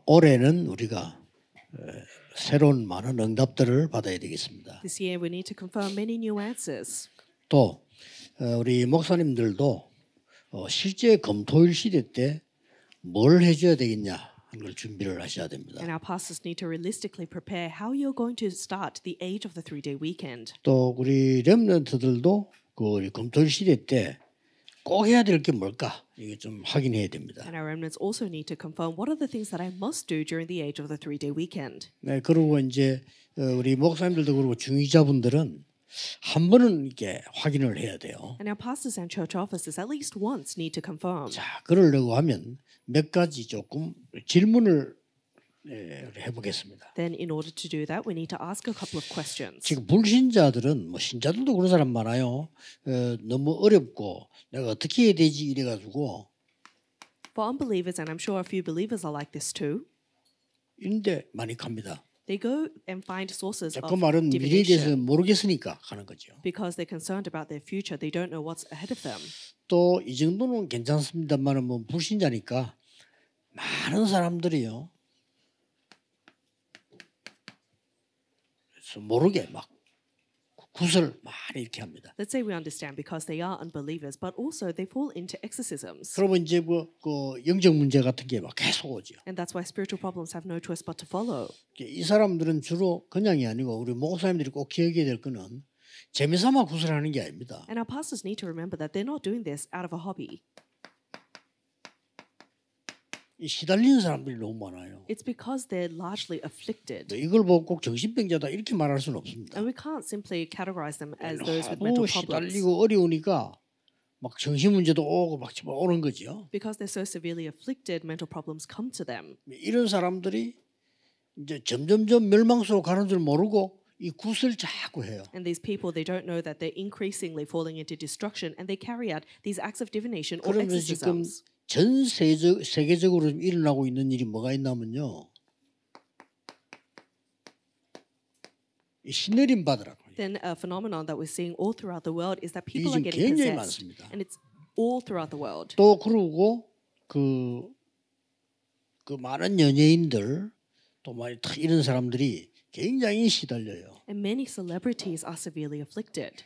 올해는 우리가 새로운 많은 응답들을 받아야 되겠습니다. This year we need to confirm many new answers. 또 우리 목사님들도 실제 검토일 시대 때 뭘 해줘야 되겠냐 하는 걸 준비를 하셔야 됩니다. And our pastors need to realistically prepare how you're going to start the age of the 3-day weekend. 또 우리 렘넌트들도 그 우리 검토일 시대 때 꼭 해야 될 게 뭘까 이게 좀 확인해야 됩니다. And our remnants also need to confirm what are the things that I must do during the age of the 3-day weekend. 네, 그리고 이제 우리 목사님들도 그렇고 중위자분들은 한 번은 이렇게 확인을 해야 돼요. And our pastors and church officers at least once need to confirm. 자, 그러려고 하면 몇 가지 조금 질문을 해보겠습니다. Then in order to do that, we need to ask a couple of questions. 지금 불신자들은 뭐 신자들도 그런 사람 많아요. 너무 어렵고 내가 어떻게 해야 되지 이래가지고. For unbelievers, and I'm sure a few believers are like this too, 인데 많이 갑니다. they go and find sources 그 of 말은 미래에 대해서 divination. 모르겠으니까 가는 거죠. Because they're concerned about their future, they don't know what's ahead of them. 또 이 정도는 괜찮습니다만은 뭐 불신자니까 많은 사람들이요. 그래서 모르게 막 구슬 많이 이렇게 합니다. Let's say we understand because they are unbelievers, but also they fall into exorcisms. 그러면 이제 그 영적 문제 같은 게 막 계속 오죠. And that's why spiritual problems have no choice but to follow. 이 사람들은 주로 그냥이 아니고 우리 목사님들이 꼭 기억해야 될 거는 재미삼아 구슬하는 게 아닙니다. And our pastors need to remember that they're not doing this out of a hobby. 이 시달리는 사람들이 너무 많아요. It's because they're largely afflicted. 이걸 보고 꼭 정신병자다 이렇게 말할 수는 없습니다. And we can't simply categorize them as those with mental 하도 problems. 시달리고 어려우니까 막 정신 문제도 오고 막 오는 거죠. Because they're so severely afflicted, mental problems come to them. 이런 사람들이 이제 점점점 멸망수로 가는 줄 모르고 이 굿을 자꾸 해요. And these people, they don't know that they're increasingly falling into destruction, and they carry out these acts of divination or 그러면 지금 exorcisms. 전 세계적으로 일어나고 있는 일이 뭐가 있냐면요. 이 신내림 받으라고. Then a phenomenon that we're seeing all throughout the world is that people 이게 are getting 굉장히 possessed. 많습니다. And it's all throughout the world. 또 그러고 그 많은 연예인들 또 많이 이런 사람들이 굉장히 시달려요. And many celebrities are severely afflicted.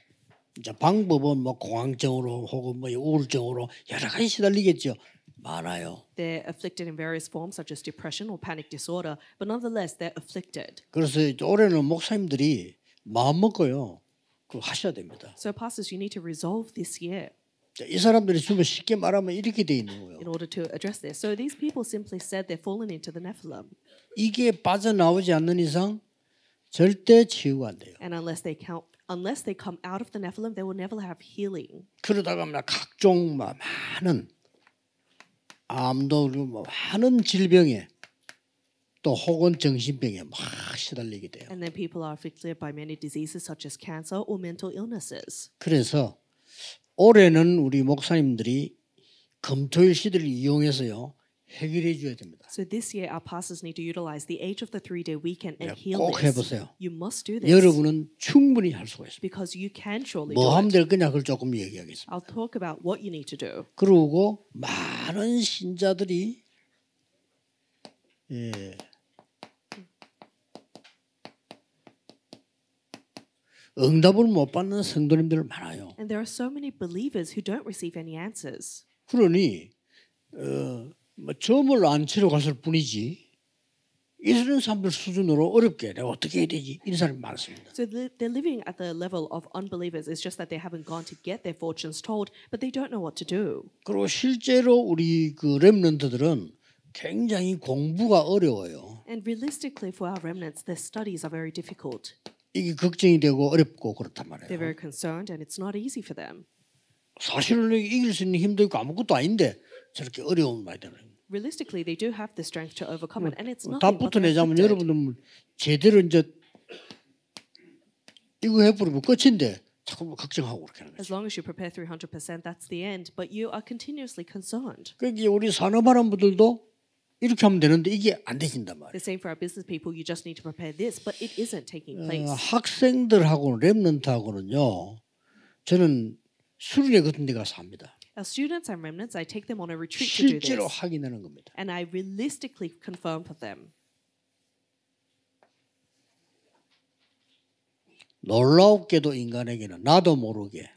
이제 방법은 뭐 공황증으로 혹은 뭐 우울증으로 여러 가지 시달리겠죠. 많아요. They're afflicted in various forms such as depression or panic disorder, but nonetheless they're afflicted. 그래서 올해는 목사님들이 마음 먹고요. 그거 하셔야 됩니다. So pastors, you need to resolve this year 이 사람들이 주면 쉽게 말하면 이렇게 돼 있는 거예요. in order to address this. So these people simply said they're fallen into the Nephilim. 이게 빠져나오지 않는 이상 절대 치유가 안 돼요. And unless they come out of the Nephilim, they will never have healing. 그러다가 막 각종 많은 암도 그리고 많은 질병에 또 혹은 정신병에 막 시달리게 돼요. And then people are afflicted by many diseases such as cancer or mental illnesses. 그래서 올해는 우리 목사님들이 검토일 시대를 이용해서요 해결해 줘야 됩니다. So this year, our pastors need to utilize the age of the 3-day weekend and heal 꼭 this. 해보세요. You must do this 여러분은 충분히 할 수가 있습니다. because you can surely 뭐 do 하면 it. 될 거냐 그걸 조금 얘기하겠습니다. I'll talk about what you need to do. 그리고 많은 신자들이 응답을 못 받는 성도님들 많아요. And there are so many believers who don't receive any answers. 그러니 뭐 점을 안 치러 갔을 뿐이지 이런 사람들 수준으로 어렵게 내가 어떻게 해야 되지 이런 사람이 많습니다. So they're living at the level of unbelievers. It's just that they haven't gone to get their fortunes told, but they don't know what to do. 그리고 실제로 우리 그 렘넌트들은 굉장히 공부가 어려워요. And realistically, for our remnants, their studies are very difficult. 이게 걱정이 되고 어렵고 그렇단 They're 말이에요. very concerned, and it's not easy for them. 사실은 이길 수 있는 힘도 있고 아무것도 아닌데 저렇게 어려움을 많이 되는. Realistically, they do have the strength to overcome it, and it's 다 nothing but they're 붙어내자면 afflicted. 여러분들 제대로 이제 이거 해버리면 끝인데 자꾸 걱정하고 그렇게 하는 거죠. As long as you prepare 300%, that's the end. But you are continuously concerned. 그러니까 우리 산업하는 분들도 이렇게 하면 되는데 이게 안 되신단 말이에요. The same for our business people. You just need to prepare this, but it isn't taking place. 학생들하고는 렘넌트하고는요. 저는 수련회 같은 데 가서 합니다. Our students and remnants, I take them on a retreat to do 실제로 this. 확인하는 겁니다. And I realistically confirm for them. 놀라웠게도 인간에게는 나도 모르게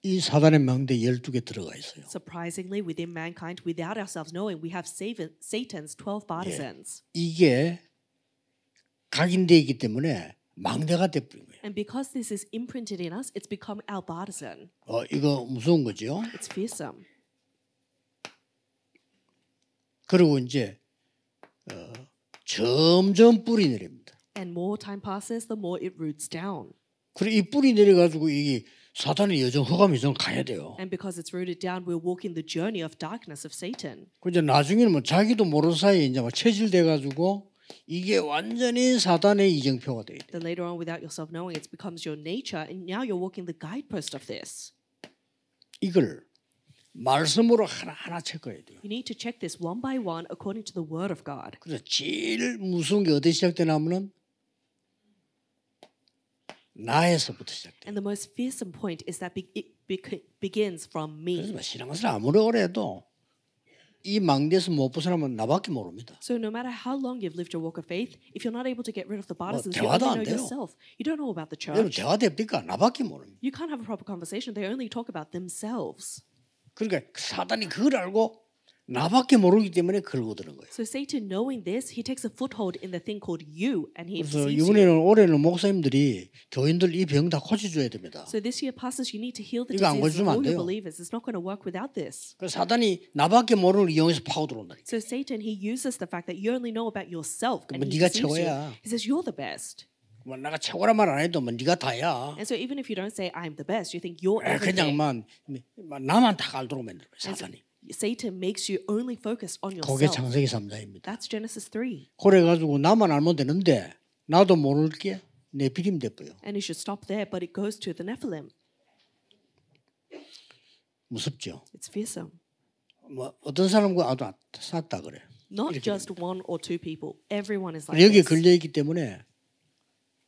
이 사단의 망대 12개 들어가 있어요. Surprisingly, within mankind, without ourselves knowing, we have Satan's 12 partisans. 이게 각인되어 있기 때문에 망대가 돼버린 거예요. And because this is imprinted in us, it's become our partisan. 이거 무서운 거죠. It's fearsome. 그리고 이제 점점 뿌리 내립니다. And more time passes, the more it roots down. 그리고 이 뿌리 내려가지고 이게 사단의 여정, 흑암 여정 가야 돼요. And because it's rooted down, we're walking the journey of darkness of Satan. 그 이제 나중에는 뭐 자기도 모르는 사이에 이제 막 체질돼가지고 이게 완전히 사단의 이정표가 돼요. Then later on, without yourself knowing, it becomes your nature, and now you're walking the guidepost of this. 이걸 말씀으로 하나하나 체크해야 돼요. You need to check this one by one according to the word of God. 그래서 제일 무서운 게 어디 시작되냐면은 나에서부터 시작돼요. And the most fearsome point is that it begins from 그래서 me. 신앙생활 아무리 오래 해도 이 망대에서 못 벗어나면 나밖에 모릅니다. So no matter how long you've lived your walk of faith, if you're not able to get rid of the partisans, you 대화도 안 only know 돼요. yourself. You don't know about the 여러분 church. 대화됩니까? 나밖에 모릅니다. You can't have a proper conversation. They only talk about themselves. 그러니까 사단이 그걸 알고 나밖에 모르기 때문에 걸고드는 거예요. So Satan, knowing this, he takes a foothold in the thing called you, and he 그래서 deceives you. 이번에는 올해는 목사님들이 교인들 이 병 다 고쳐줘야 됩니다. So this year, pastors, you need to heal the 이거 안 diseases of 고쳐주면 안 all your 돼요. believers. It's not going to work without this. 그 사단이 나밖에 모르는 걸 이용해서 파고 들어온다니까. So Satan, he uses the fact that you only know about yourself, and he 네가 deceives you. 최고야. He says you're the best. 뭐 내가 최고란 말 안 해도 뭐 네가 다야. And so even if you don't say I'm the best, you think you're 그냥 everything. 나만 다 갈도록 만들어 사단이. Satan makes you only focus on 그게 yourself. 창세기 3장입니다. That's Genesis 3. 그래가지고 나만 알면 되는데 나도 모를 게 네피림 돼버려. And you should stop there, but it goes to the Nephilim. 무섭죠. It's fearsome. 뭐 어떤 사람과 아도 쌌다 그래. Not just one or two people. Everyone is like 여기에 this. 걸려 있기 때문에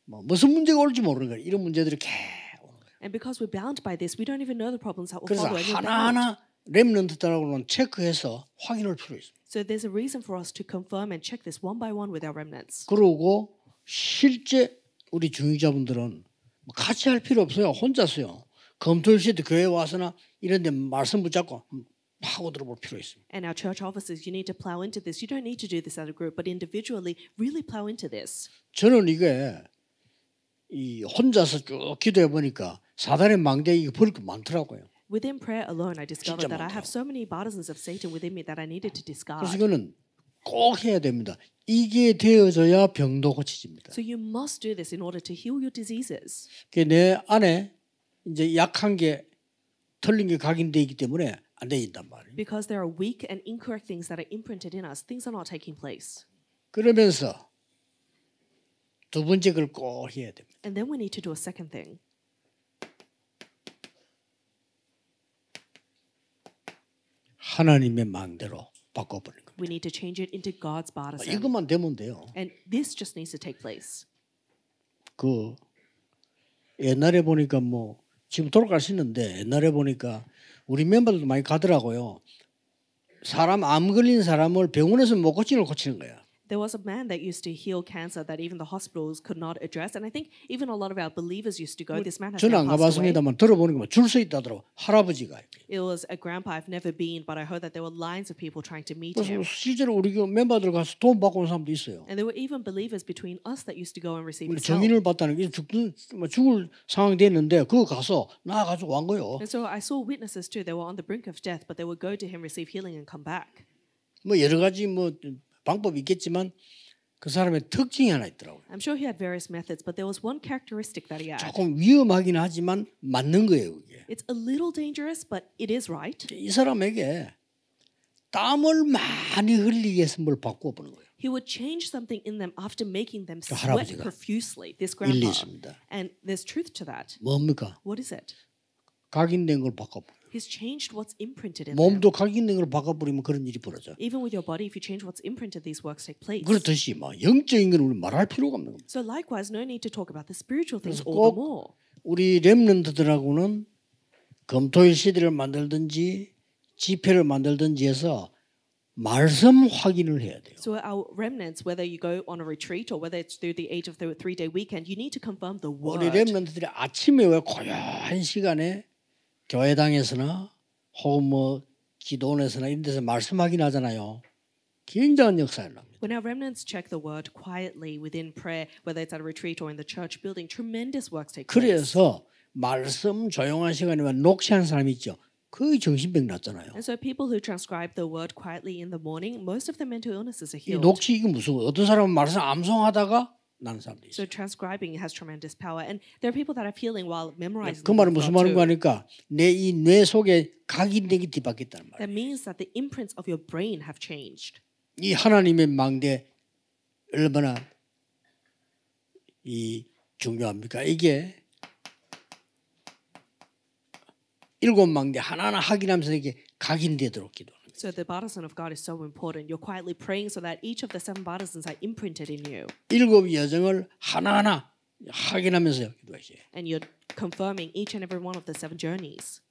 뭐 무슨 문제가 올지 모르는 거예요. 이런 문제들이 계속 오는 거예요. And because we're bound by this, we don't even know the problems that will 그래서 follow. And we're bound. 하나하나 렘넌트들하고는 체크해서 확인할 필요 있습니다. So there's a reason for us to confirm and check this one by one with our remnants. 그러고 실제 우리 중위자분들은 뭐 같이 할 필요 없어요. 혼자서요. 검토일 시에도 교회 와서나 이런 데 말씀 붙잡고 파고 들어볼 필요 있습니다. And our church officers, you need to plow into this. You don't need to do this as a group, but individually, really plow into this. 저는 이게 이 혼자서 쭉 기도해 보니까 사단의 망대 이거 버릴 거 많더라고요. Within prayer alone, I discovered 진짜 that I 많더라고. have so many partisans of Satan within me that I needed to discard. 그래서 이거는 꼭 해야 됩니다. 이게 되어져야 병도 고쳐집니다. So you must do this in order to heal your diseases. 내 안에 이제 약한 게 틀린 게 각인돼 있기 때문에 안 되진단 말이에요. Because there are weak and incorrect things that are imprinted in us. Things are not taking place. 그러면서 두 번째 걸 꼭 해야 됩니다. And then we need to do a second thing. 하나님의 망대로 바꿔버리는 겁니다. We need to change it into God's partisan. 이것만 되면 돼요. And this just needs to take place. 그 옛날에 보니까 뭐 지금 돌아가시는데 옛날에 보니까 우리 멤버들도 많이 가더라고요. 사람 암 걸린 사람을 병원에서 못 고치는 걸 고치는 거야. There was a man that used to heal cancer that even the hospitals could not address. And I think even a lot of our believers used to go. This man has 저는 now 안 passed away. 가봤습니다만 들어보니까 줄 서 있다더라고. 할아버지가. It was a grandpa. I've never been, but I heard that there were lines of people trying to meet 그래서 him. 실제로 우리 그 멤버들 가서 돈 받고 온 사람도 있어요. And there were even believers between us that used to go and receive 우리 his help. 정인을 받다는 게 죽을 상황이 됐는데 그거 가서 나가지고 온 거요. And so I saw witnesses too. They were on the brink of death, but they would go to him, receive healing, and come back. 뭐 여러 가지 뭐 방법이 있겠지만 그 사람의 특징이 하나 있더라고요. I'm sure he had various methods, but there was one characteristic that he had. 조금 위험하긴 하지만 맞는 거예요, 그게. It's a little dangerous, but it is right. 이 사람에게 땀을 많이 흘리게 해서 뭘 바꾸어 보는 거예요. He would change something in them after making them sweat 할아버지가 profusely. This 일리 grandpa. 있습니다. And there's truth to that. 뭡니까? What is it? 각인된 걸 바꿔. He's changed what's imprinted in them. 몸도 각인된 걸 바꿔버리면 그런 일이 벌어져. Even with your body, if you change what's imprinted, these works take place. 그렇듯이 막 영적인 걸 우리 말할 필요가 없는 겁니다. So likewise, no need to talk about the spiritual things 그래서 all the 꼭 more. 우리 렘넌트들하고는 검토일 CD를 만들든지 집회를 만들든지 해서 말씀 확인을 해야 돼요. So our remnants, whether you go on a retreat or whether it's through the age of the 3-day weekend, you need to confirm the 우리 word. 렘넌트들이 아침에 왜 고요한 시간에 교회당에서나 혹은 뭐 기도원에서나 이런 데서 말씀 확인하잖아요. 굉장한 역사를 합니다. When our remnants check the word quietly within prayer, whether it's at a retreat or in the church building, tremendous works take place. 그래서 말씀 조용한 시간에만 녹취하는 사람이 있죠. 거의 정신병 났잖아요. And so people who transcribe the word quietly in the morning, most of their mental illnesses are 이 healed. 녹취 이게 무슨 어떤 사람은 말씀 암송하다가 나는 사람도 So 있어요. transcribing has tremendous power. And there are people that are healing while memorizing. 그 the 말은 word 무슨 of God 말인가 too. 하니까 내 이 뇌 속에 각인되기 뒤바뀌었다는 말이에요. That means that the imprints of your brain have changed. 이 하나님의 망대 얼마나 이 중요합니까? 이게 일곱 망대 하나하나 확인하면서 이게 각인되도록 기도하는 거예요. So the bartizan of God is so important. You're quietly praying so that each of the 7 bartizans are imprinted in you. 일곱 여정을 하나하나 확인하면서 기도하셔요. And you're confirming each and every one of the 7 journeys.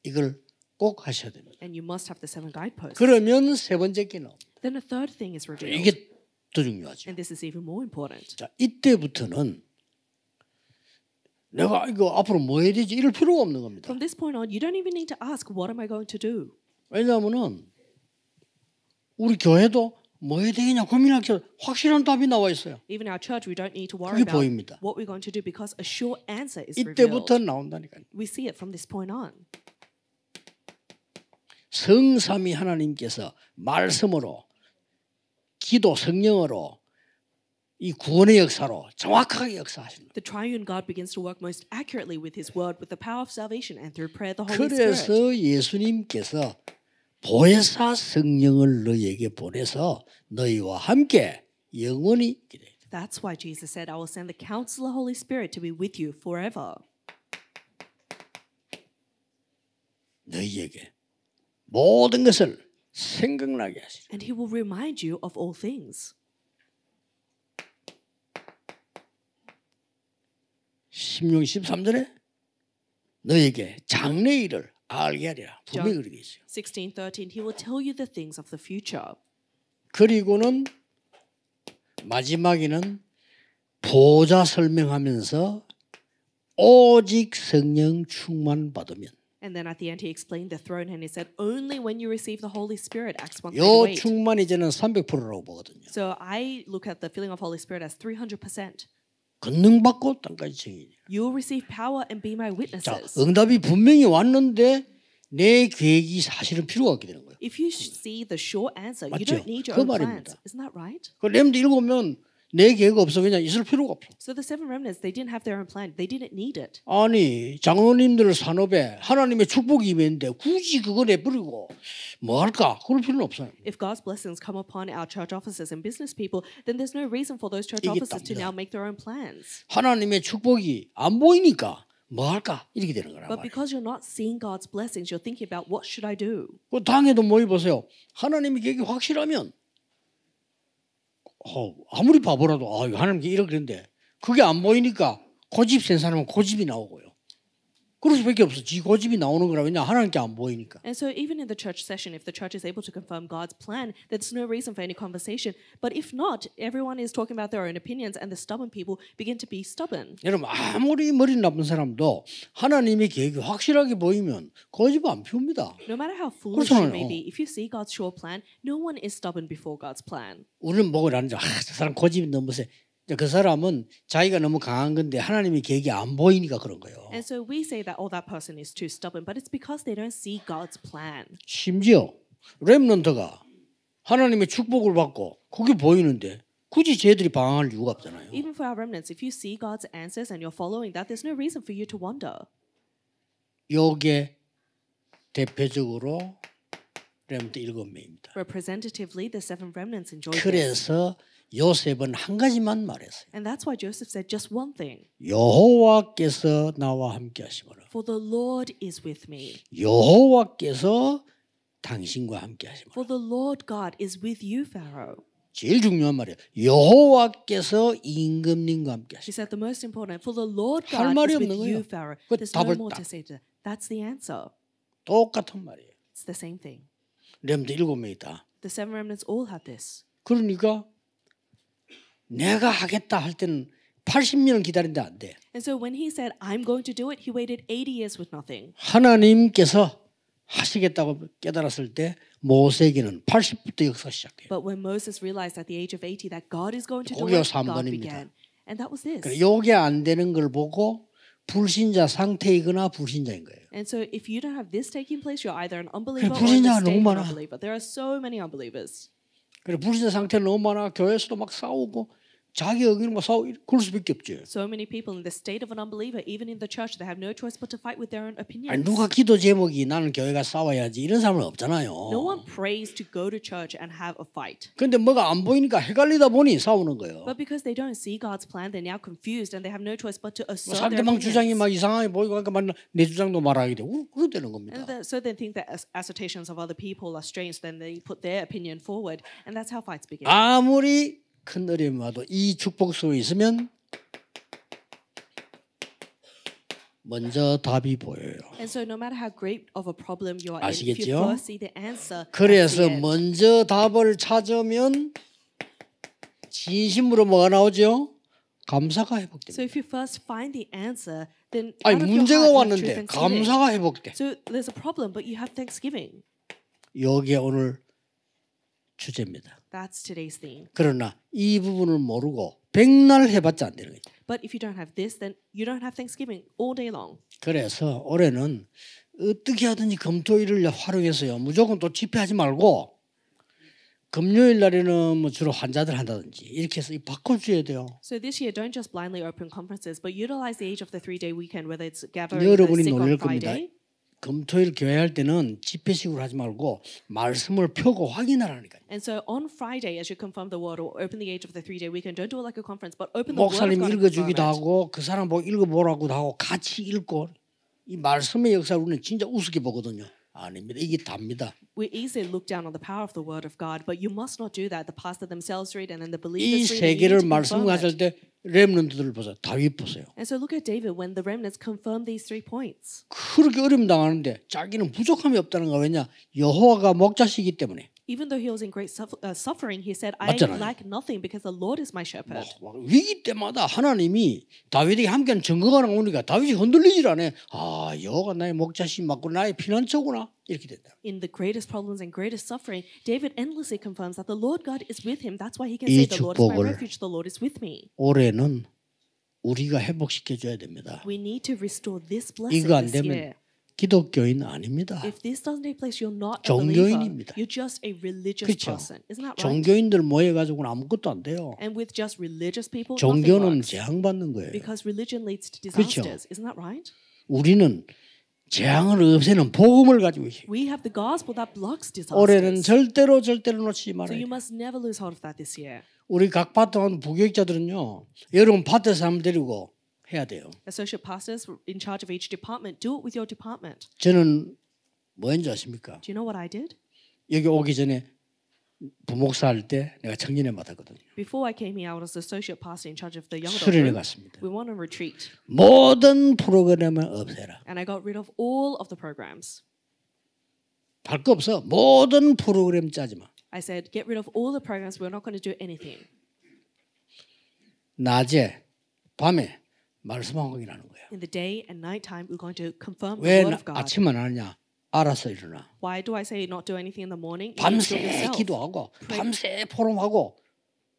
이걸 꼭 하셔야 됩니다. And you must have the 7 guideposts. 그러면 세 번째 게 나옵니다. Then a third thing is revealed. 이게 더 중요하죠. And this is even more important. 자, 이때부터는 내가 이거 앞으로 뭐 해야 되지 이럴 필요가 없는 겁니다. From this point on, you don't even need to ask, what am I going to do? 왜냐하면은 우리 교회도 뭐 해야 되겠냐 고민하기 확실한 답이 나와 있어요. Even our church, we don't need to worry 그게 about 보입니다. what we're going to do because a sure answer is 이때부터 revealed. 나온다니까요. We see it from this point on. 성삼위 하나님께서 말씀으로 기도 성령으로 이 구원의 역사로 정확하게 역사하시는 거예요. The triune God begins to work most accurately with His word, with the power of salvation, and through prayer, the Holy Spirit. 그래서 예수님께서 보혜사 성령을 너희에게 보내서 너희와 함께 영원히 있게 돼. That's why Jesus said, I will send the Counselor Holy Spirit to be with you forever. 너희에게 모든 것을 생각나게 하시리. And He will remind you of all things. 16, 13절에 너희에게 장래 일을 알게 하리라. 분명히 그렇게 있어요. 16:13, He will tell you the things of the future. 그리고는 마지막에는 보좌 설명하면서 오직 성령 충만 받으면 And then at the end, He explained the throne and He said, only when you receive the Holy Spirit, Acts 요 1:28. 충만이 저는 300%라고 보거든요. So I look at the filling of Holy Spirit as 300%. 권능 받고 땅까지 증인이야. You will receive power and be my 자, witnesses. 응답이 분명히 왔는데 내 계획이 사실은 필요가 없게 되는 거예요. If you see the short answer, you 맞죠? don't need your 그 own plans. 말입니다. Isn't that right? 그 렘드 읽으면 내 계획 없어 그냥 있을 필요가 없어. So the 7 remnants, they didn't have their own plan. They didn't need it. 아니 장로님들 산업에 하나님의 축복이 임했는데 굳이 그거 내버리고 뭐 할까? 그럴 필요는 없어요. If God's blessings come upon our church officers and business people, then there's no reason for those church 이게 officers to 답니다. now make their own plans. 하나님의 축복이 안 보이니까 뭐 할까? 이렇게 되는 거란 But 말이에요. because you're not seeing God's blessings, you're thinking about what should I do? 그 당에도 모이 보세요. 하나님의 계획이 확실하면 아무리 바보라도 이거 하나님께 이렇게 그랬는데 그게 안 보이니까 고집 센 사람은 고집이 나오고요. 그럴 수밖에 없어. 지 고집이 나오는 거라. 왜냐 하나님께 안 보이니까. And so even in the church session, if the church is able to confirm God's plan, there's no reason for any conversation. But if not, everyone is talking about their own opinions and the stubborn people begin to be stubborn. 여러분 아무리 머리 나쁜 사람도 하나님의 계획이 확실하게 보이면 고집 안 피웁니다. No matter how foolish you may 그렇잖아요. be, if you see God's sure plan, no one is stubborn before God's plan. 우리는 보고 나는데 저 사람 고집이 너무 세. 그 사람은 자기가 너무 강한 건데 하나님의 계획이 안 보이니까 그런 거예요. And so we say that, that person is too stubborn, but it's because they don't see God's plan. 심지어 렘넌트가 하나님의 축복을 받고 그게 보이는데 굳이 쟤들이 방황할 이유가 없잖아요. Even for our remnants, if you see God's answers and you're following that, there's no reason for you to wonder. 요게 대표적으로 렘넌트 7명입니다. Representatively, the 7 remnants enjoyed this. 그래서 요셉은 한 가지만 말했어요. And that's why Joseph said just one thing. 여호와께서 나와 함께 하시므로 For the Lord is with me. 여호와께서 당신과 함께 하시마. For the Lord God is with you, Pharaoh. 제일 중요한 말이에요. 여호와께서 임금님과 함께 He 하시마. said the most important. For the Lord 할 God 말이 is with 없는 you, 거예요. Pharaoh. 그 There's no 답을 more 딱. to say to that. That's the answer. 똑같은 말이에요. It's the same thing. 렘드 7명이다. The seven remnants all had this. 그러니까 내가 하겠다 할 때는 80년을 기다린데 안 돼. And so when he said, I'm going to do it, he waited 80 years with nothing. 하나님께서 하시겠다고 깨달았을 때 모세에게는 80부터 역사 시작해요. But when Moses realized at the age of 80 that God is going to do 그게 it, God 3번입니다. began. And that was this. 요게 안 되는 걸 보고 불신자 상태이거나 불신자인 거예요. And so if you don't have this taking place, you're either an unbeliever or in the 불신자가 state 너무 of an 많아. unbeliever. There are so many unbelievers. 그래 불신자 상태는 너무 많아. 교회에서도 막 싸우고 자기 의견을 막 싸우고 그럴 수밖에 없죠. So many people in the state of an unbeliever, even in the church, they have no choice but to fight with their own opinions. 아니 누가 기도 제목이 나는 교회가 싸워야지 이런 사람은 없잖아요. No one prays to go to church and have a fight. 근데 뭐가 안 보이니까 헷갈리다 보니 싸우는 거예요. But because they don't see God's plan, they're now confused and they have no choice but to assert their 상대방 주장이 opinions. 막 이상하게 보이고 하니까 내 주장도 말하게 되고 그러되는 겁니다. So they think that assertions of other people are strange, then they put their opinion forward, and that's how fights begin. 아무리 큰 어려움이 와도 이 축복 속에 있으면 먼저 답이 보여요. And so no matter how great of a problem you are in, if 아시겠죠? you first see the answer, 그래서 that's the end. 먼저 답을 찾으면 진심으로 뭐가 나오죠? 감사가 회복됩니다. So if you first find the answer, then 아니 out of your 문제가 heart you have true 왔는데 thanksgiving. 감사가 회복돼. So there's a problem, but you have thanksgiving. 여기에 오늘 주제입니다. That's today's theme. 그러나 이 부분을 모르고 백날 해봤자 안 되는 거죠. But if you don't have this, then you don't have thanksgiving all day long. 그래서 올해는 어떻게 하든지 금토일을 활용해서요. 무조건 또 집회하지 말고 금요일 날에는 뭐 주로 환자들 한다든지 이렇게 해서 바꿔줘야 돼요. So this year, don't just blindly open conferences, but utilize the age of the 3-day weekend, whether it's gathering 여러분이 the sick on 놀랄 겁니다. Friday. 금토일 교회 할 때는 집회식으로 하지 말고 말씀을 펴고 확인하라니까요. And so on Friday, as you confirm the word or open the age of the 3-day weekend, don't do it like a conference, but open the word of 목사님 God and confirm 읽어주기도 it. 하고 그 사람 보고 읽어보라고도 하고 같이 읽고 이 말씀의 역사를 우리는 진짜 우습게 보거든요. 아닙니다. 이게 답니다. We easily look down on the power of the word of God, but you must not do that. The pastor themselves read and then the 이 believers read. 세 And you 개를 need to 말씀 confirm 가질 it. 때 렘넌트들을 보세요. 다윗 보세요. And so look at David when the remnants confirm these 3 points. 그렇게 어려움 당하는데 자기는 부족함이 없다는 거 왜냐? 여호와가 목자시기 때문에. Even though he was in great suffering, he said, I 맞잖아요. lack nothing because the Lord is my shepherd. 위기 때마다 하나님이 다윗에게 함께하는 증거가 나오니까 다윗이 흔들리질 않아. 아 여호와가 나의 목자신 맞고 나의 피난처구나 이렇게 된다. In the greatest problems and greatest suffering, David endlessly confirms that the Lord God is with him. That's why he can 이 say, the Lord is my 축복을 refuge, the Lord is with me. 올해는 우리가 회복시켜 줘야 됩니다. We need to restore this blessing 이거 안 this 되면 year. 기독교인 아닙니다. If this doesn't take place, you're not a 종교인입니다. believer. You're just a religious 그렇죠. person. Isn't that right? 종교인들 모여가지고는 아무것도 안 돼요. And with just religious people, nothing 종교는 works. 재앙받는 거예요. Because religion leads to 그렇죠. disasters. Isn't that right? 우리는 재앙을 없애는 복음을 가지고 있어요. We have the gospel that blocks 올해는 disasters. 절대로 놓치지 So 말아야 you 돼요. must never lose hold of that this year. 우리 각 파트 하는 부교육자들은요. 여러분 파트에서 사람 데리고 해야 돼요. Associate pastors in charge of each department, do it with your department. 저는 뭐인지 아십니까? Do you know what I did? 여기 오기 전에 부목사 할 때 내가 청년회 맡았거든요. Before I came here, I was associate pastor in charge of the young adult 수련회 group. 갔습니다. We went on retreat, 모든 프로그램을 없애라. and I got rid of all of the programs. 할 거 없어. 모든 프로그램 짜지 마. I said, get rid of all the programs. We're not going to do anything. 낮에 밤에 말씀만 확인하는 거야. In the day and night time, we're going to confirm the 왜 word of God. 아침만 안 하냐? 알아서 일어나. Why do I say not do anything in the morning? You need to do 밤새 it yourself. 기도하고 밤새 포럼하고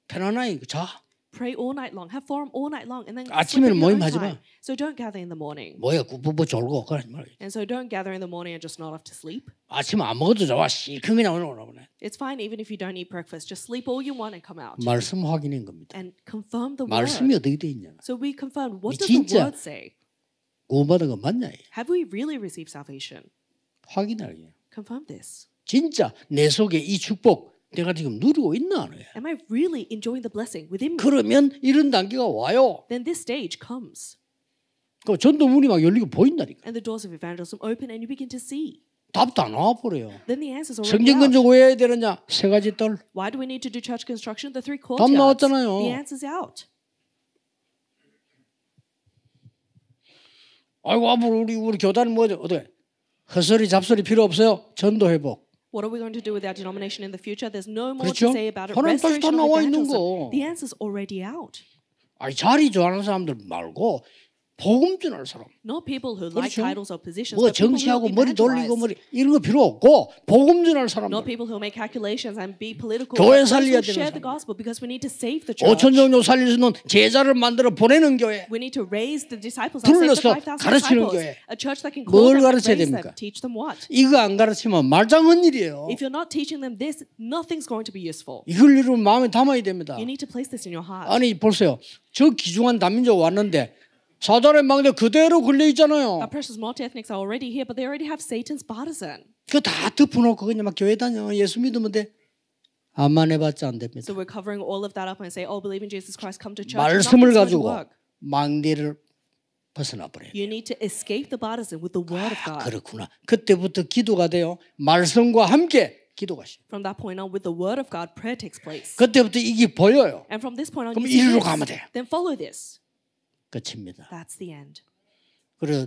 편안하게 자. Pray all night long. Have forum all night long, and then 아침에는 sleep at your own 모임하지 time. 마. So don't gather in the morning. 뭐야 구부부 졸고 그러지 말고. And so don't gather in the morning and just nod off to sleep. 아침 안 먹어도 좋아. 실컷 그냥 오나 보네. It's fine even if you don't eat breakfast. Just sleep all you want and come out. 말씀 확인인 겁니다. And confirm the 말씀이 word. 어떻게 돼 있냐? So we confirmed. What 이 does the 진짜 word say? 구원받은 거 맞냐? Have we really received salvation? 확인하게. Confirm this. 진짜 내 속에 이 축복 내가 지금 누리고 있나 안 해? Am I really enjoying the blessing within me? 그러면 이런 단계가 와요. Then this stage comes. 그 전도 문이 막 열리고 보인다니까. And the doors of evangelism open and you begin to see. 답도 안 나와 버려요. Then the answers already 성전 out. 건축 왜 해야 되느냐? 세 가지 뜰. Why do we need to do church construction? The three 답 courtyards. 나왔잖아요. The answer's out. 아이고 앞으로 우리 교단은 뭐죠? 어떻게 헛소리 잡소리 필요 없어요. 전도 회복. What are we going to do with our denomination in the future? There's no more 그렇죠? to say about it. 하나님 뜻이 다 Restoration of 나와 있는 evangelism. 거. The answer's already out. 아니 자리 좋아하는 사람들 말고 복음 전할 사람. Not people who like 그렇죠? titles or positions, 뭐 but people who 정치하고 머리 돌리고 evangelize. 이런 거 필요 없고 복음 전할 사람들. Not people who make calculations and be political. 교회 But those 살려야 who 되는 share the 사람. gospel because we need to save the church. 5천 정도 살릴 수 있는 제자를 만들어 보내는 교회. We need to raise the disciples. Save the 불러서 5,000 가르치는 disciples. 교회. A church that can 뭘 call them and 가르쳐야 raise them. 됩니까? Teach them what? 이거 안 가르치면 말짱한 일이에요. If you're not teaching them this, nothing's going to be useful. 이걸 이루면 마음에 담아야 됩니다. You need to place this in your heart. 아니 보세요. 저 귀중한 다민족 왔는데 사단의 망대 그대로 걸려 있잖아요. Our precious multi-ethnics are already here, but they already have Satan's partisan. 그거 다 덮어놓고 그냥 막 교회 다녀 예수 믿으면 돼. 암만 해봤자 안 됩니다. So we're covering all of that up and say, "Oh, believe in Jesus Christ, come to church." Nothing's 말씀을 going to 가지고 work. 망대를 벗어나 버려요. You need to escape the partisan with the word of God. 그렇구나. 그때부터 기도가 돼요. 말씀과 함께 기도가 시작. From that point on, with the word of God, prayer takes place. 그때부터 이게 보여요. And from this point on, 그럼 you see 이리로 this, 가면 돼. then follow this. 끝입니다. That's the end. 그래서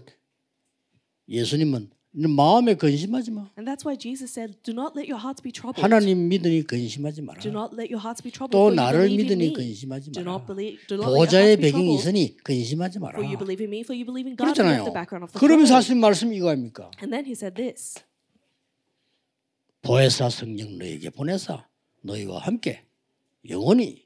예수님은 마음에 근심하지 마. And that's why Jesus said, "Do not let your hearts be troubled. 하나님 믿으니 근심하지 마라. Do not let your hearts be troubled. 또 For you 나를 believe in 믿으니 me. 근심하지 Do 마라. not let your hearts 보좌의 be 배경이 troubled. 있으니 근심하지 마라. For you believe in me. For you believe in God. And you 그렇잖아요. have the background of the 그러면서 throne." 하신 말씀이 이거 아닙니까? And then he said this. 보혜사 성령 너에게 보내사 너희와 함께 영원히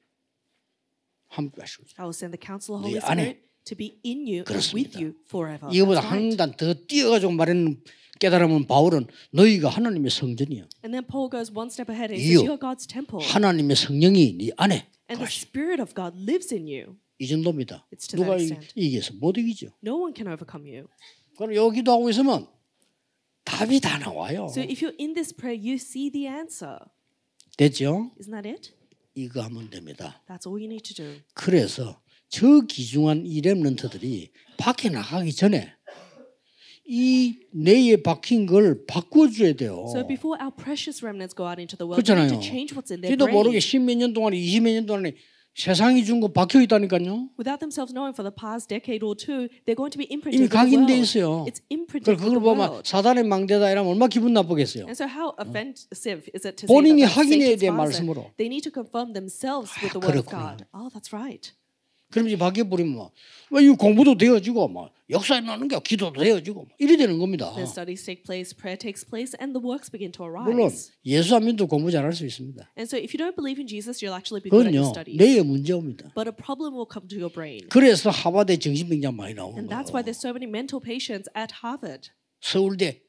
함께 하시고 I will send the Counselor, 네 Holy 안에 Spirit, to be in you and 그렇습니다. with you forever. 이거보다 That's right. 한 단 더 뛰어가지고 말하는 깨달으면 바울은 너희가 하나님의 성전이야. And then Paul goes one step ahead and he 이요. says, "You are God's temple, 하나님의 성령이 네 안에 and the 거하시. Spirit of God lives in you." 이 정도입니다. It's to 누가 that extent. 이기겠어? 못 이기죠. No one can overcome you. 그럼 여기도 하고 있으면 답이 다 나와요. So if you're in this prayer, you see the answer. 됐죠? Isn't that it? 이거 하면 됩니다. That's all you need to do. 그래서 저 귀중한 이 렘넌트들이 밖에 나가기 전에 이 뇌에 박힌 걸 바꿔줘야 돼요. So before our precious remnants go out into the world, we 그렇잖아요. need to change what's in their 지도 모르게 brain. 십몇 년 동안에 20몇 년 동안에 세상이 준 거 박혀 있다니까요. Without themselves knowing for the past decade or two, they're going to be 이미 imprinted with the 각인돼 world. 있어요. It's imprinted 그걸 with the 보면 world. 사단의 망대다 이러면 얼마나 기분 나쁘겠어요. And so how offensive is it to say 본인이 that that's 확인해야 Satan's 돼, partisan? 말씀으로. They need to confirm themselves with the word of 그렇구나. God. Oh, that's right. 그럼 이제 밖에 버리면 막 이 공부도 되어지고 막 역사에 나는 게 기도도 되어지고 막 이래 되는 겁니다. Then studies take place, prayer takes place, and the works begin to 물론 arise. 예수 안 믿어도 공부 잘할 수 있습니다. And so if you don't believe in Jesus, you'll actually be good at 그건요 your studies. 뇌에 문제입니다. But a problem will come to your brain. 그래서 하버드에 정신병자 많이 나오는 And 거예요. that's why there's so many mental patients at Harvard. 서울대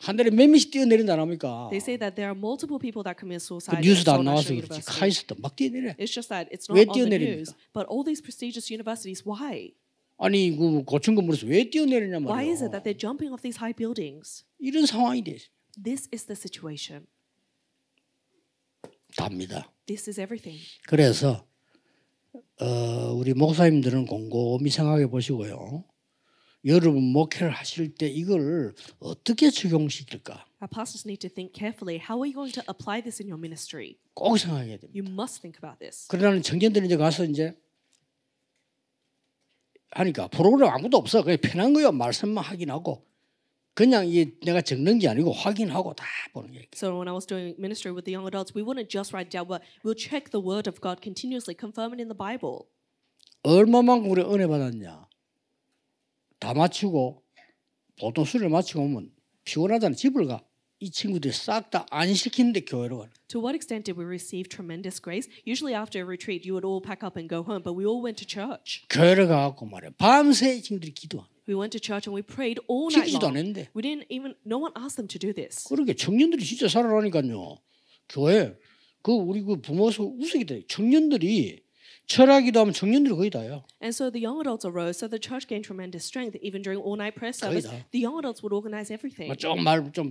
한 달에 몇 명씩 뛰어내린다 안 합니까? They say that there are multiple people that commit 그 suicide at 뉴스도 안 Seoul 나와서 National 그렇지 University. 카이스트 막 뛰어내려. It's just that it's 왜 not on the 뛰어내립니까? news. But all these prestigious universities, why? 아니 그 고층 건물에서 왜 뛰어내리냐 Why is 말이에요. it that they're jumping off these high buildings? 이런 상황이 돼 This is the situation. 답니다. This is everything. 그래서 우리 목사님들은 곰곰이 생각해 보시고요. 여러분 목회를 하실 때 이걸 어떻게 적용시킬까? Our pastors need to think carefully. How are you going to apply this in your ministry? 꼭 생각해야 됩니다. You must think about this. 그러나는 청년들이 이제 가서 이제 하니까 프로그램 아무도 없어. 그냥 편한 거요. 말씀만 확인하고 그냥 이 내가 적는 게 아니고 확인하고 다 보는 게. So when I was doing ministry with the young adults, we wouldn't just write down, but we'll check the word of God continuously, confirm it in the Bible. 얼마만큼 우리 은혜 받았냐? 다 마치고 보통 수련을 마치고 오면 피곤하잖아. 집을 가. 이 친구들이 싹 다 안 시키는데 교회로 가. To what extent did we receive tremendous grace? Usually after a retreat, you would all pack up and go home, but we all went to church. 교회를 가갖고 말이야. 밤새 이 친구들이 기도한. We went to church and we prayed all night 시키지도 long. 않았는데. We didn't even, no one asked them to do this. 그러게 청년들이 진짜 살아나니까요. 교회 우리 부모서 우스게 돼. 청년들이 철학기도 하면 청년들이 거의 다요. And so the young adults arose, so the church gained tremendous strength. Even during all-night prayer service, 다. the young adults would organize everything. 좀말좀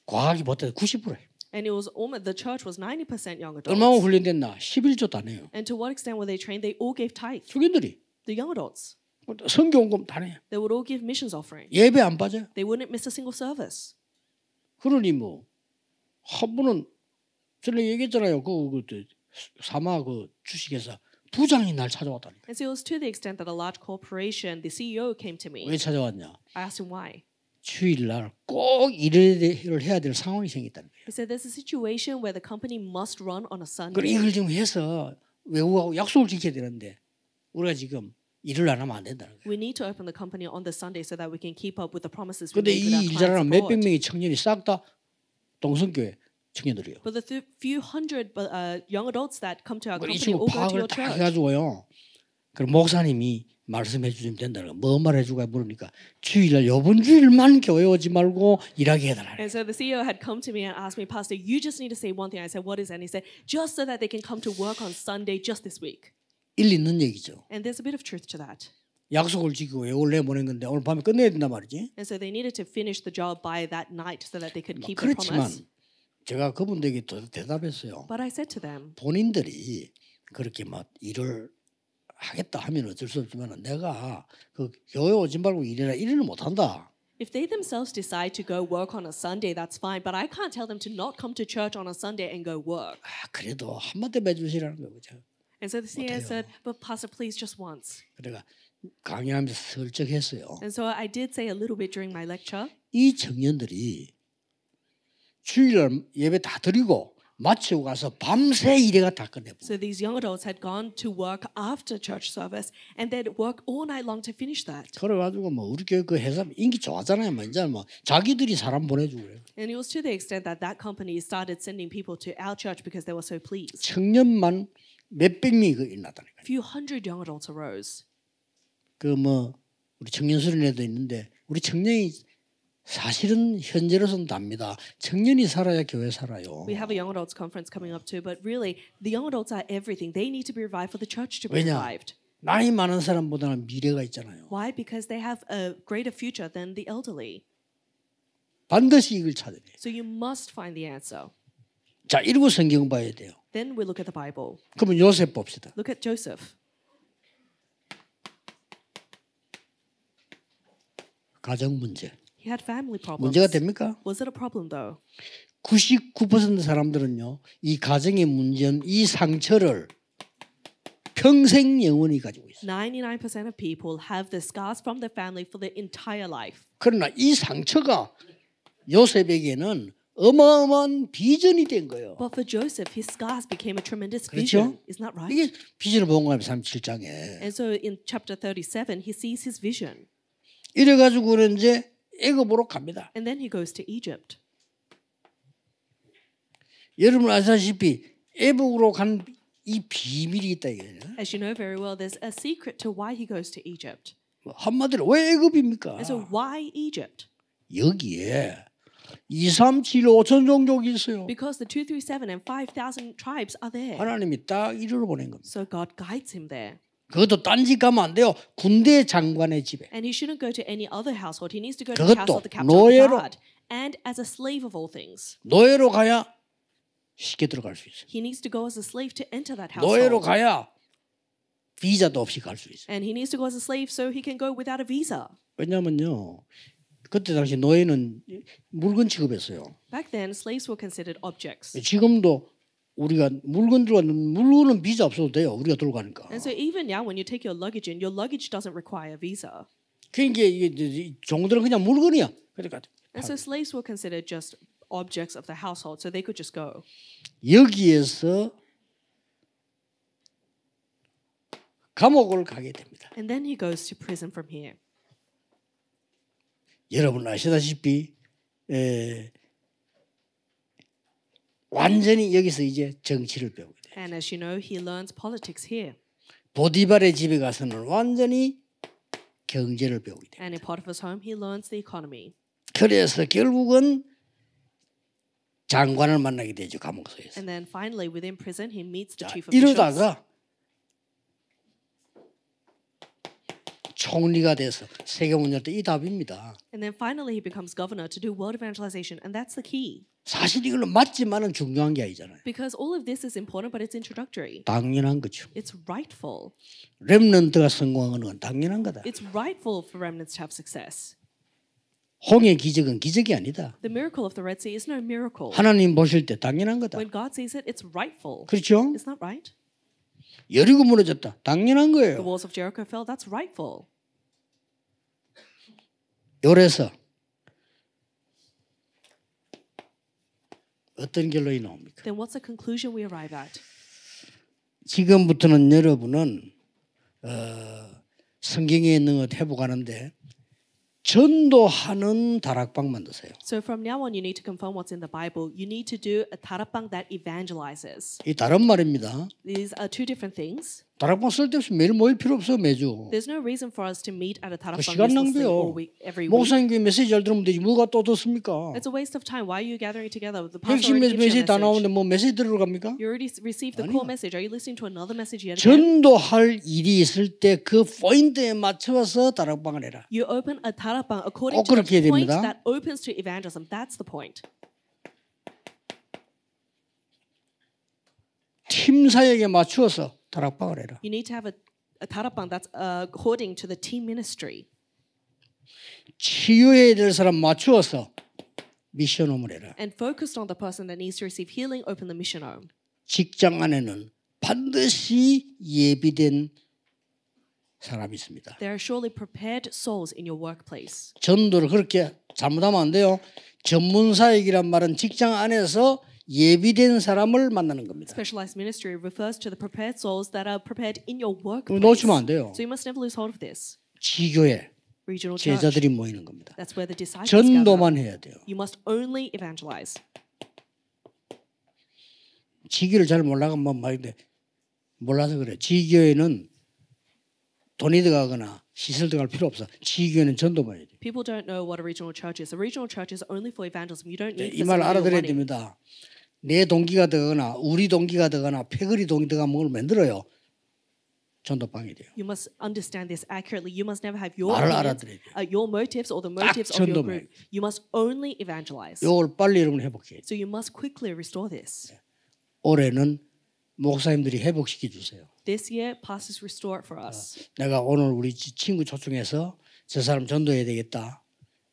과하게 못해 90%. And it was almost, the church was 90% young 얼마나 adults. 훈련됐나? 11조도 안 해요. And to what extent were they trained? They all gave tithe. 청년들이 The young adults. 선교원금 다 내. They would all give missions offering. 예배 안 빠져. They wouldn't miss a single service. 그러니 뭐 한 분은 전에 얘기했잖아요. 그 사마 그 주식회사 부장이 날 찾아왔다니까. And so it was to the extent that a large corporation, the CEO came to me. 왜 찾아왔냐? I asked him why. 주일날 꼭 일을 해야 될 상황이 생겼다는 거예요. He said there's a situation where the company must run on a 그래 Sunday. 이걸 좀 해서 외국하고 약속을 지켜야 되는데 우리가 지금 일을 안 하면 안 된다는 거예요. We need to open the company on the Sunday so that we can keep up with the promises we 그런데 made with our 이 일자라는 clients 몇백 abroad. 명의 청년이 싹 다 동성교회 청년들이에요. But the few hundred young adults that come to our 이 company 친구 all go to 파악을 your 다 church. 해가지고요. 그럼 목사님이 말씀해 주시면 된다는 거예요. 뭐 말해주고 물으니까 주일날 요번 주일만 교회 오지 말고 일하게 해달라. And so the CEO had come to me and asked me, Pastor, you just need to say one thing. I said, what is that? And he said, just so that they can come to work on Sunday just this week. 일리 있는 얘기죠. And there's a bit of truth to that. 약속을 지키고 외국을 내보낸 건데 오늘 밤에 끝내야 된단 말이지. And so they needed to finish the job by that night so that they could keep the 그렇지만 promise. 제가 그분들에게 또 대답했어요. But I said to them, 본인들이 그렇게 막 일을 하겠다 하면 어쩔 수 없지만 내가 그 교회 오지 말고 일해라 이래는 못한다. if they themselves decide to go work on a Sunday, that's fine. But I can't tell them to not come to church on a Sunday and go work. 그래도 한마디 해주시라는 거예요. 그죠? And so the CEO said, but Pastor, please just once. 그래가 강의하면서 슬쩍 했어요. And so I did say a little bit during my lecture. 이 청년들이 주일날 예배 다 드리고 마치고 가서 밤새 일해가 다 끝내고 So these young adults had gone to work after church service and they'd work all night long to finish that. 그래가지고 뭐 우리 교회 그 회사 인기 좋았잖아요. 뭐 이제 뭐 자기들이 사람 보내주고 그래요. And it was to the extent that that company started sending people to our church because they were so pleased. 청년만 몇백 명이 그 일어났다니까요. A few hundred young adults arose. 그 뭐 우리 청년 수련회도 있는데 우리 청년이 사실은 현재로서는 답니다. 청년이 살아야 교회 살아요. We have a young adults conference coming up too, but really the young adults are everything. They need to be revived for the church to be 왜냐? revived. 나이 많은 사람보다는 미래가 있잖아요. Why? Because they have a greater future than the elderly. 반드시 이걸 찾아야 돼요. So you must find the answer. 자, 이러고 성경 봐야 돼요. Then we look at the Bible. 그러면 요셉 봅시다. Look at Joseph. 가정 문제. He had family problems. 문제가 됩니까? Was it a problem though? 99% 사람들은요. 이 가정의 문제는 이 상처를 평생 영원히 가지고 있어요. 99% of people have the scars from their family for their entire life. 그러나 이 상처가 요셉에게는 어마어마한 비전이 된 거예요. But for Joseph, his scars became a tremendous 그렇죠? vision. Isn't that right? 이게 비전을 본 거예요. 37장에. And so in chapter 37, he sees his vision. 이래가지고는 이제 애굽으로 갑니다. And then he goes to Egypt. 여러분 아시다시피 애굽으로 간 이 비밀이 있다 이거예요. As you know very well, there's a secret to why he goes to Egypt. 한마디로 왜 애굽입니까? And so why Egypt? 여기에 2, 3, 7, 5천 종족이 있어요. Because the 237 and 5,000 tribes are there. 하나님이 딱 이리로 보낸 겁니다. So God guides him there. 그것도 딴 집 가면 안 돼요. 군대 장관의 집에. And he shouldn't go to any other household. He needs to go to the house 그것도 of the captain of the 노예로. guard. And as a slave of all things. 노예로 가야 쉽게 들어갈 수 있어요. He needs to go as a slave to enter that 노예로 household. 가야 비자도 없이 갈 수 있어요. And he needs to go as a slave so he can go without a visa. 왜냐면요. 그때 당시 노예는 물건 취급했어요. Back then, slaves were considered objects. 지금도 우리가 물건 들어가는 물건은 비자 없어도 돼요. 우리가 들어가니까. And so even now, when you take your luggage in, your luggage doesn't require a visa. 그러니까 이게 종들은 그냥 물건이야. 그러니까 And so slaves were considered just objects of the household, so they could just go. 여기에서 감옥을 가게 됩니다. And then he goes to prison from here. 여러분 아시다시피 완전히 여기서 이제 정치를 배우게 돼요. And as you know, he learns politics here. 보디발의 집에 가서는 완전히 경제를 배우게 돼요. And in Potiphar's home, he learns the economy. 그래서 결국은 장관을 만나게 되죠. 감옥소에서. And then finally, within prison, he meets the 자, chief officials. 이러다가 총리가 돼서 세계 문열 때 이 답입니다. And then finally he becomes governor to do world evangelization, and that's the key. 사실 이걸로 맞지만은 중요한 게 아니잖아요. Because all of this is important, but it's introductory. 당연한 거죠. It's rightful. 렘넌트가 성공하는 건 당연한 거다. It's rightful for remnants to have success. 홍해 기적은 기적이 아니다. The miracle of the Red Sea is no miracle. 하나님 보실 때 당연한 거다. When God sees it, it's rightful. 그렇죠? Isn't that right? 여리고 무너졌다. 당연한 The 거예요. walls of Jericho fell. That's rightful. 요래서 어떤 결론이 나옵니까? Then what's the conclusion we arrive at? 지금부터는 여러분은 성경에 있는 것 회복하는데 전도하는 다락방 만드세요. So from now on, you need to confirm what's in the Bible. You need to do a tarapang that evangelizes. 이 다른 말입니다. These are two different things. 다락방 쓸데없이 매일 모일 필요 없어 매주. There's no reason for us to meet at a tarapang 시간 uselessly 낭비요. every week. 목사님 교회 메시지 잘 들으면 되지 뭐가 또 듣습니까? It's a waste of time. Why are you gathering together? The pastor 핵심 already gives you 메시지 a 다 message. 나오는데 뭐 메시지 들으러 갑니까? You already received the 아니요. core message. Are you listening to another message yet again? 전도할 일이 있을 때 그 포인트에 맞춰서 다락방을 해라. You open a tarapang according 꼭 to 그렇게 the point 됩니다. that opens to evangelism. That's the point. 팀 사역에 맞추어서 다락방을 해라. You need to have a tarapang that's according to the team ministry. 치유해야 될 사람 맞추어서 미션홈을 해라. And focused on the person that needs to receive healing, open the mission home. 직장 안에는 반드시 예비된 사람이 있습니다. There are surely prepared souls in your workplace. 전도를 그렇게 잘못하면 안 돼요. 전문 사역이란 말은 직장 안에서 예비된 사람을 만나는 겁니다. Specialized ministry refers to the prepared souls that are prepared in your workplace. 놓치면 안 돼요. So you must never lose hold of this. 지교회 Regional church. 제자들이 모이는 겁니다. That's where the disciples gather. 전도만 해야 돼요. You must only evangelize. 지교를 잘 몰라가면 말인데 몰라서 그래. 지교회는 돈이 들어가거나 시설 들어갈 필요 없어. 지교회는 전도만 해야 돼. People don't know what a regional church is. A regional church is only for evangelism. You don't need 이 말 facility or 알아들어야 money. 됩니다. 내 동기가 되거나 우리 동기가 되거나 패거리 동기 들어가면 뭘 만들어요. 전도방이 돼요. You must understand this accurately. You must never have your 말을 opinions, 알아들어야 돼요. your motives or the motives of your 전도만. group. You must only evangelize. 이걸 빨리 여러분 회복해야 돼요. So you must quickly restore this. 올해는 목사님들이 회복시켜 주세요. This year, pastors restore it for us. 내가 오늘 우리 친구 초청해서 저 사람 전도해야 되겠다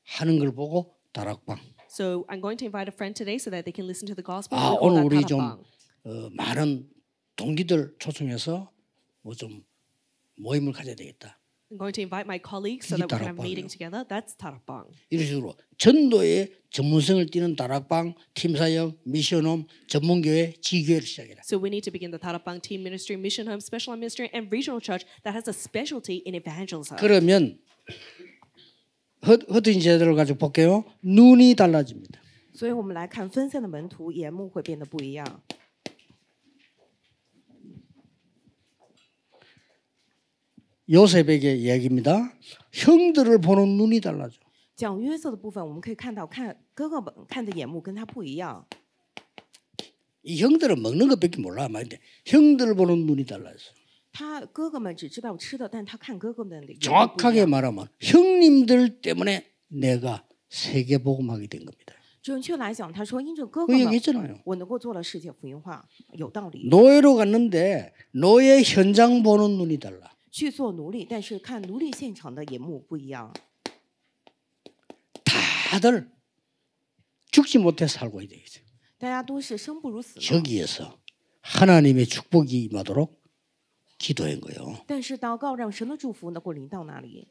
하는 걸 보고 다락방. So I'm going to invite a friend today so that they can listen to the gospel. 아 We call 오늘 that 우리 좀 tarapang. 많은 동기들 초청해서 뭐 좀 모임을 가져야 되겠다. I'm going to invite my colleagues so 그게 that we can have 다락방이에요. meeting together. That's tarapang. 이런 식으로 전도의 전문성을 띠는 다락방, 팀사역, 미션홈, 전문교회, 지교회를 시작해라. So we need to begin the tarapang team ministry, mission home, special ministry, and regional church that has a specialty in evangelism. 그러면 허드인 제도를 가지고 볼게요. 눈이 달라집니다. 所以我们来看分散的门徒，眼目会变得不一样。 요셉에게 이야기입니다. 형들을 보는 눈이 달라져. 讲约瑟的部分，我们可以看到，看哥哥们看的眼目跟他不一样。 이 형들은 먹는 것밖에 몰라. 말인데 형들을 보는 눈이 달라져. 他哥哥们只知道吃的，但他看哥哥们的眼目不一 정확하게 样。 말하면 형님들 때문에 내가 세계 복음하게 된 겁니다. 准确来讲，他说因着哥 그 哥 얘기 们， 했잖아요. 我能够做了世界福音化，有道理。 노예로 갔는데 노예 현장 보는 눈이 달라. 去做奴隶，但是看奴隶现场的眼目不一样。 다들 죽지 못해 살고 있어요. 大家都是生不如死嘛。 저기에서 하나님의 축복이 임하도록 기도한 거예요. 但是祷告让神的祝福能够临到那里。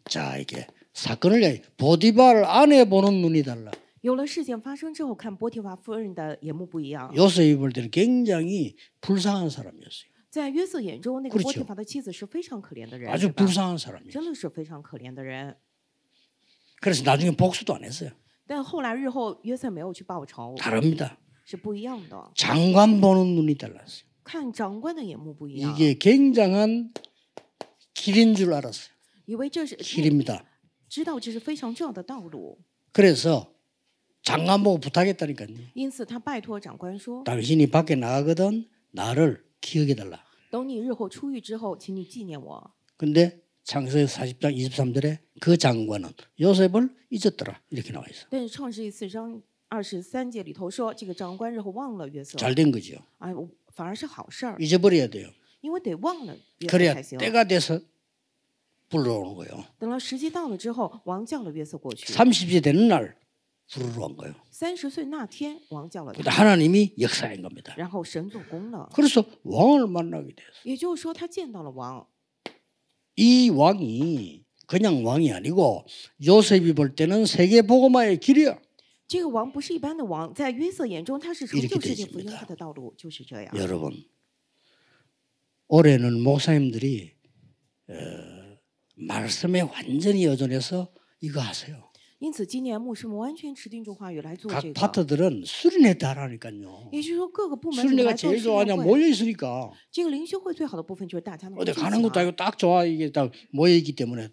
자 이게 사건을 보디발 아내 보는 눈이 달라. 有了事件发生之后，看波提乏夫人的眼目不一样。 요셉이 볼 때는 굉장히 불쌍한 사람이었어요. 在约瑟眼中，那个 그렇죠 波提乏的妻子是非常可怜的人， 아주 是吧？ 불쌍한 사람이에요. 真的是非常可怜的人。 그래서 나중에 복수도 안 했어요. 但后来日后，约瑟没有去报仇， 다릅니다. 是不一样的。 장관 보는 눈이 달랐어요. 看长官的眼目不一样， 이게 굉장한 길인 줄 알았어요. 以为这是 길입니다. 知道这是非常重要的道路， 그래서 장관 보고 부탁했다니까요. 因此他拜托长官说 당신이 밖에 나가거든 나를 기억해달라. 等你日后出狱之后，请你纪念我。 근데 창세기 40장 23절에 그 장관은 요셉을 잊었더라. 이렇게 나와 있어. 但是创世纪4章23节里头说，这个长官日后忘了约瑟， 잘 된 거죠. 哎，反而是好事儿， 잊어버려야 돼요. 因为得忘了约瑟 그래야 才行。 때가 돼서 불러오는 거예요. 等了时机到了之后，王叫了约瑟过去。 30세 되는 날 부르러 온 거예요. 30岁那天，王叫了 그때 他， 하나님이 역사한 겁니다. 然后神做工了。 그래서 왕을 만나게 됐어요. 也就是说，他见到了王。 이 왕이 그냥 왕이 아니고 요셉이 볼 때는 세계 복음화의 길이야. 这个王不是一般的王，在约瑟眼中，他是成 이렇게 就世界福音 되십니다 他的道路就是这样。 여러분, 올해는 목사님들이 말씀에 완전히 의존해서 이거 하세요. 因此，今年牧师们完全持定住话语来做 각 这个。 파트들은 수련회 다 하라니까요. 也就是说，各个部门里 수련회가 来做 제일 训 좋아하냐 练会。 모여 있으니까 这个灵修会最好的部分就是大家能够 어디 聚起 가는 것도 来 아니고 딱 좋아 이게 딱 모여 있기 때문에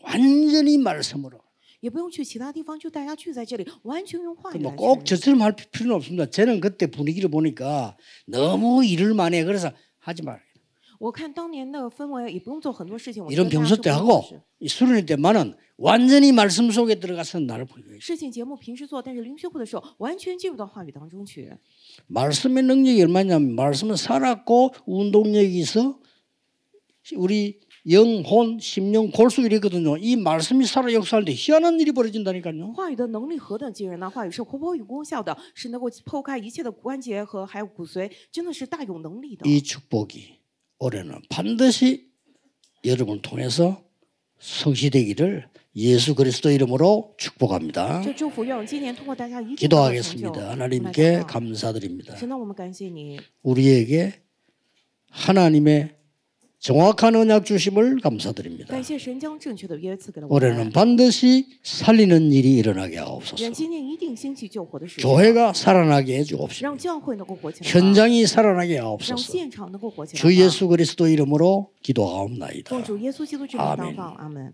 완전히 말씀으로. 也不用去其他地方，就大家聚在这里，完全用话语来 뭐 训 꼭 练。 저처럼 할 필요는 없습니다. 저는 그때 분위기를 보니까 너무 일을 많이 해. 그래서 하지 말아요. 我看当年的氛围，也不用做很多事情。我觉 이런 得大家 병소 是 때 不用 하고 事 이 수련회 때만은 완전히 말씀 속에 들어가서 나를 보여요. 事情节目平时做，但是灵修会的时候，完全进入到话语当中去。 말씀의 능력이 얼마냐면 말씀은 살았고 운동력이 있어 우리 영혼, 심령, 골수 이랬거든요. 이 말씀이 살아 역사할 때 희한한 일이 벌어진다니까요. 话语的能力何等惊人呢？话语是活泼有功效的，是能够剖开一切的关节和还有骨髓，真的是大有能力的。 이 축복이 올해는 반드시 여러분을 통해서 성취되기를 예수 그리스도 이름으로 축복합니다. 这祝福愿今年通过大家一定得到成就。 기도하겠습니다. 我们来 하나님께 祷告 감사드립니다. 神啊，我们感谢你， 우리에게 하나님의 정확한 언약 주심을 감사드립니다. 感谢神将正确的约赐给了我 올해는 们。 반드시 살리는 일이 일어나게 하옵소서. 愿今年一定兴起救活的事情， 교회가 살아나게 해주옵시고 让教会能够活起来， 현장이 살아나게 让 하옵소서. 现场能够活起来。 주 예수 그리스도 이름으로 기도하옵나이다. 奉主耶稣基督之名祷 아멘 告，阿门。